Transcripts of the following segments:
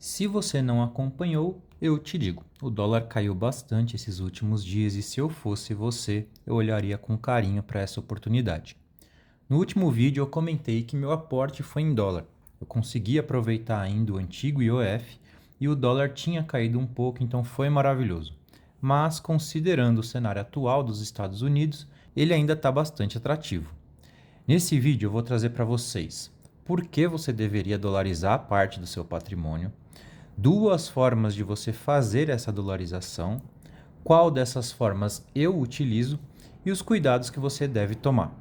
Se você não acompanhou, eu te digo, o dólar caiu bastante esses últimos dias e se eu fosse você, eu olharia com carinho para essa oportunidade. No último vídeo eu comentei que meu aporte foi em dólar. Eu consegui aproveitar ainda o antigo IOF e o dólar tinha caído um pouco, então foi maravilhoso. Mas considerando o cenário atual dos Estados Unidos, ele ainda está bastante atrativo. Nesse vídeo eu vou trazer para vocês por que você deveria dolarizar parte do seu patrimônio, duas formas de você fazer essa dolarização, qual dessas formas eu utilizo e os cuidados que você deve tomar.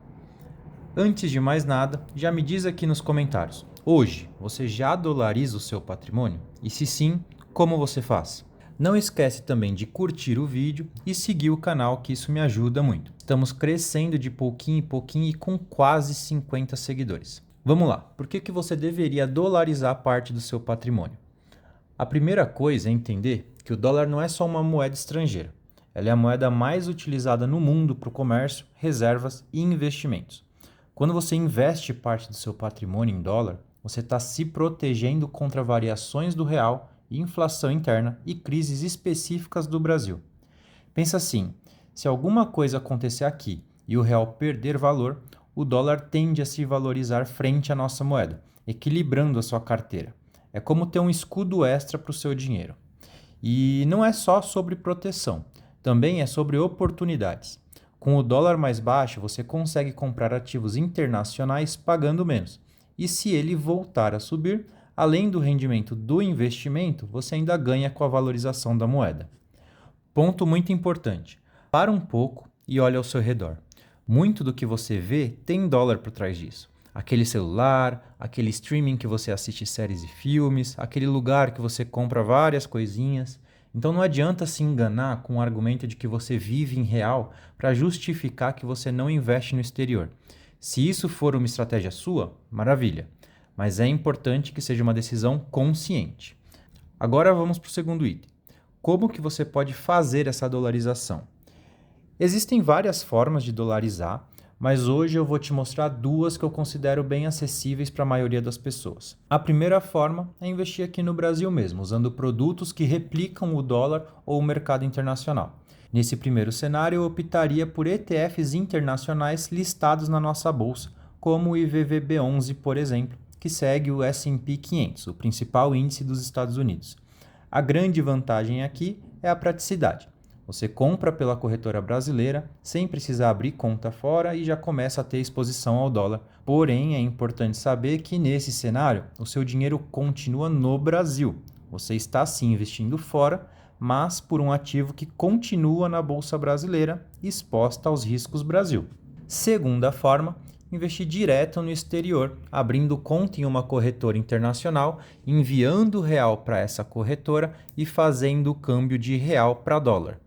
Antes de mais nada, já me diz aqui nos comentários, hoje você já dolariza o seu patrimônio? E se sim, como você faz? Não esquece também de curtir o vídeo e seguir o canal, que isso me ajuda muito. Estamos crescendo de pouquinho em pouquinho e com quase 50 seguidores. Vamos lá, por que você deveria dolarizar parte do seu patrimônio? A primeira coisa é entender que o dólar não é só uma moeda estrangeira. Ela é a moeda mais utilizada no mundo para o comércio, reservas e investimentos. Quando você investe parte do seu patrimônio em dólar, você está se protegendo contra variações do real, inflação interna e crises específicas do Brasil. Pensa assim, se alguma coisa acontecer aqui e o real perder valor, o dólar tende a se valorizar frente à nossa moeda, equilibrando a sua carteira. É como ter um escudo extra para o seu dinheiro. E não é só sobre proteção, também é sobre oportunidades. Com o dólar mais baixo, você consegue comprar ativos internacionais pagando menos. E se ele voltar a subir, além do rendimento do investimento, você ainda ganha com a valorização da moeda. Ponto muito importante. Para um pouco e olha ao seu redor. Muito do que você vê tem dólar por trás disso. Aquele celular, aquele streaming que você assiste séries e filmes, aquele lugar que você compra várias coisinhas. Então não adianta se enganar com o argumento de que você vive em real para justificar que você não investe no exterior. Se isso for uma estratégia sua, maravilha. Mas é importante que seja uma decisão consciente. Agora vamos para o segundo item. Como que você pode fazer essa dolarização? Existem várias formas de dolarizar, mas hoje eu vou te mostrar duas que eu considero bem acessíveis para a maioria das pessoas. A primeira forma é investir aqui no Brasil mesmo, usando produtos que replicam o dólar ou o mercado internacional. Nesse primeiro cenário, eu optaria por ETFs internacionais listados na nossa bolsa, como o IVVB11, por exemplo, que segue o S&P 500, o principal índice dos Estados Unidos. A grande vantagem aqui é a praticidade. Você compra pela corretora brasileira sem precisar abrir conta fora e já começa a ter exposição ao dólar. Porém, é importante saber que nesse cenário o seu dinheiro continua no Brasil. Você está sim investindo fora, mas por um ativo que continua na Bolsa Brasileira, exposta aos riscos Brasil. Segunda forma, investir direto no exterior, abrindo conta em uma corretora internacional, enviando real para essa corretora e fazendo o câmbio de real para dólar.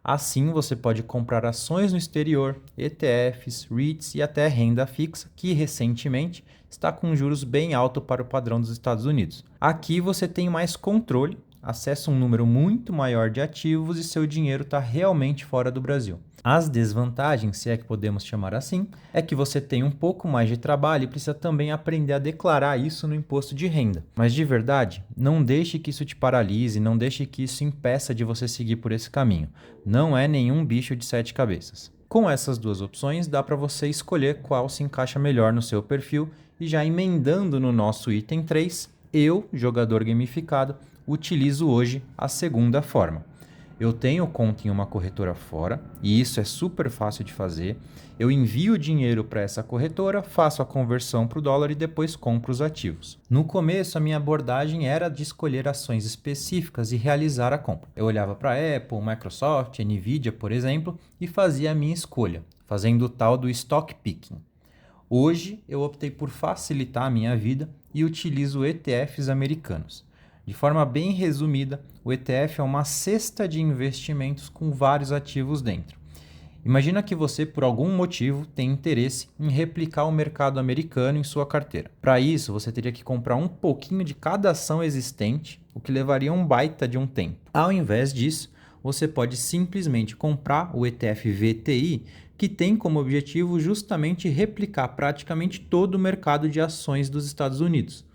Assim, você pode comprar ações no exterior, ETFs, REITs e até renda fixa, que recentemente está com juros bem alto para o padrão dos Estados Unidos. Aqui você tem mais controle, acessa um número muito maior de ativos e seu dinheiro está realmente fora do Brasil. As desvantagens, se é que podemos chamar assim, é que você tem um pouco mais de trabalho e precisa também aprender a declarar isso no imposto de renda. Mas de verdade, não deixe que isso te paralise, não deixe que isso impeça de você seguir por esse caminho. Não é nenhum bicho de sete cabeças. Com essas duas opções, dá para você escolher qual se encaixa melhor no seu perfil e já emendando no nosso item 3, eu, jogador gamificado, utilizo hoje a segunda forma. Eu tenho conta em uma corretora fora e isso é super fácil de fazer. Eu envio o dinheiro para essa corretora, faço a conversão para o dólar e depois compro os ativos. No começo, a minha abordagem era de escolher ações específicas e realizar a compra. Eu olhava para a Apple, Microsoft, Nvidia, por exemplo, e fazia a minha escolha, fazendo o tal do stock picking. Hoje, eu optei por facilitar a minha vida e utilizo ETFs americanos. De forma bem resumida, o ETF é uma cesta de investimentos com vários ativos dentro. Imagina que você, por algum motivo, tem interesse em replicar o mercado americano em sua carteira. Para isso, você teria que comprar um pouquinho de cada ação existente, o que levaria um baita de um tempo. Ao invés disso, você pode simplesmente comprar o ETF VTI, que tem como objetivo justamente replicar praticamente todo o mercado de ações dos Estados Unidos.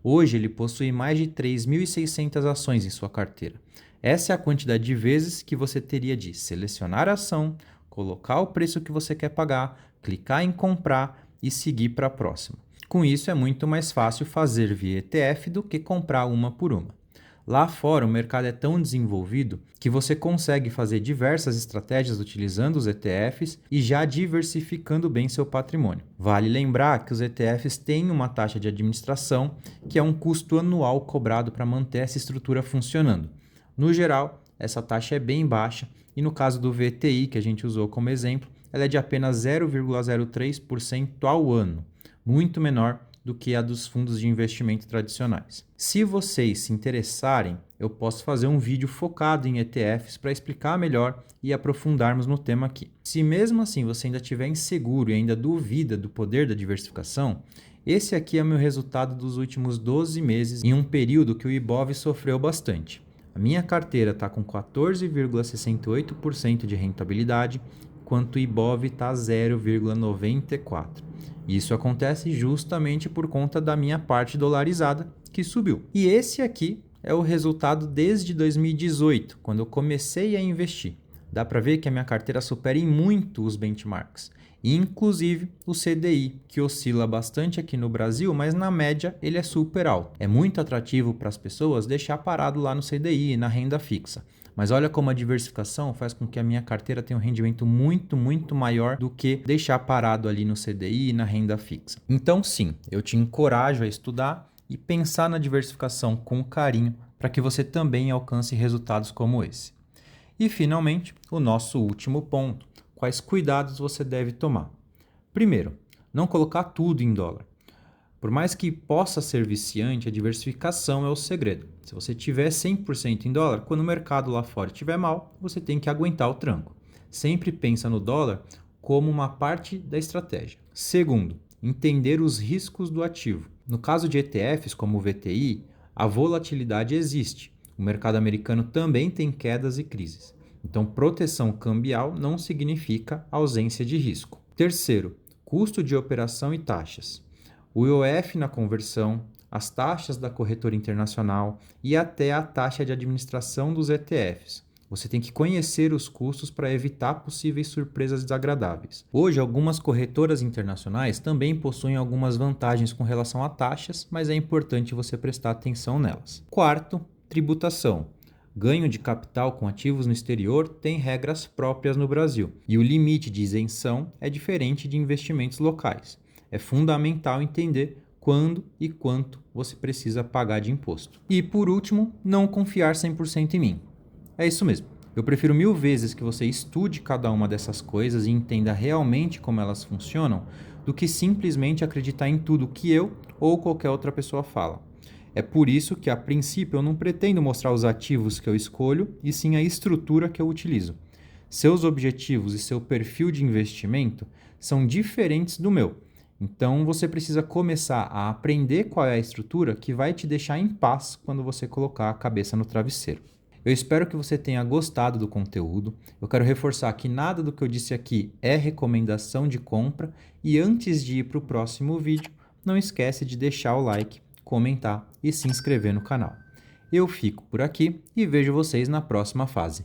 Hoje ele possui mais de 3.600 ações em sua carteira. Essa é a quantidade de vezes que você teria de selecionar a ação, colocar o preço que você quer pagar, clicar em comprar e seguir para a próxima. Com isso é muito mais fácil fazer via ETF do que comprar uma por uma. Lá fora, o mercado é tão desenvolvido que você consegue fazer diversas estratégias utilizando os ETFs e já diversificando bem seu patrimônio. Vale lembrar que os ETFs têm uma taxa de administração, que é um custo anual cobrado para manter essa estrutura funcionando. No geral, essa taxa é bem baixa e no caso do VTI, que a gente usou como exemplo, ela é de apenas 0,03% ao ano, muito menor do que a dos fundos de investimento tradicionais. Se vocês se interessarem, eu posso fazer um vídeo focado em ETFs para explicar melhor e aprofundarmos no tema aqui. Se mesmo assim você ainda estiver inseguro e ainda duvida do poder da diversificação, esse aqui é o meu resultado dos últimos 12 meses em um período que o Ibov sofreu bastante. A minha carteira está com 14,68% de rentabilidade, enquanto o Ibov está 0,94%. Isso acontece justamente por conta da minha parte dolarizada, que subiu. E esse aqui é o resultado desde 2018, quando eu comecei a investir. Dá para ver que a minha carteira supera em muito os benchmarks, inclusive o CDI, que oscila bastante aqui no Brasil, mas na média ele é super alto. É muito atrativo para as pessoas deixar parado lá no CDI, na renda fixa. Mas olha como a diversificação faz com que a minha carteira tenha um rendimento muito maior do que deixar parado ali no CDI e na renda fixa. Então sim, eu te encorajo a estudar e pensar na diversificação com carinho para que você também alcance resultados como esse. E finalmente, o nosso último ponto. Quais cuidados você deve tomar? Primeiro, não colocar tudo em dólar. Por mais que possa ser viciante, a diversificação é o segredo. Se você tiver 100% em dólar, quando o mercado lá fora estiver mal, você tem que aguentar o tranco. Sempre pensa no dólar como uma parte da estratégia. Segundo, entender os riscos do ativo. No caso de ETFs como o VTI, a volatilidade existe. O mercado americano também tem quedas e crises. Então, proteção cambial não significa ausência de risco. Terceiro, custo de operação e taxas. O IOF na conversão, as taxas da corretora internacional e até a taxa de administração dos ETFs. Você tem que conhecer os custos para evitar possíveis surpresas desagradáveis. Hoje, algumas corretoras internacionais também possuem algumas vantagens com relação a taxas, mas é importante você prestar atenção nelas. Quarto, tributação. Ganho de capital com ativos no exterior tem regras próprias no Brasil, e o limite de isenção é diferente de investimentos locais. É fundamental entender quando e quanto você precisa pagar de imposto. E por último, não confiar 100% em mim. É isso mesmo. Eu prefiro 1000 vezes que você estude cada uma dessas coisas e entenda realmente como elas funcionam, do que simplesmente acreditar em tudo que eu ou qualquer outra pessoa fala. É por isso que, a princípio, eu não pretendo mostrar os ativos que eu escolho, e sim a estrutura que eu utilizo. Seus objetivos e seu perfil de investimento são diferentes do meu. Então, você precisa começar a aprender qual é a estrutura que vai te deixar em paz quando você colocar a cabeça no travesseiro. Eu espero que você tenha gostado do conteúdo. Eu quero reforçar que nada do que eu disse aqui é recomendação de compra. E antes de ir para o próximo vídeo, não esquece de deixar o like, comentar e se inscrever no canal. Eu fico por aqui e vejo vocês na próxima fase.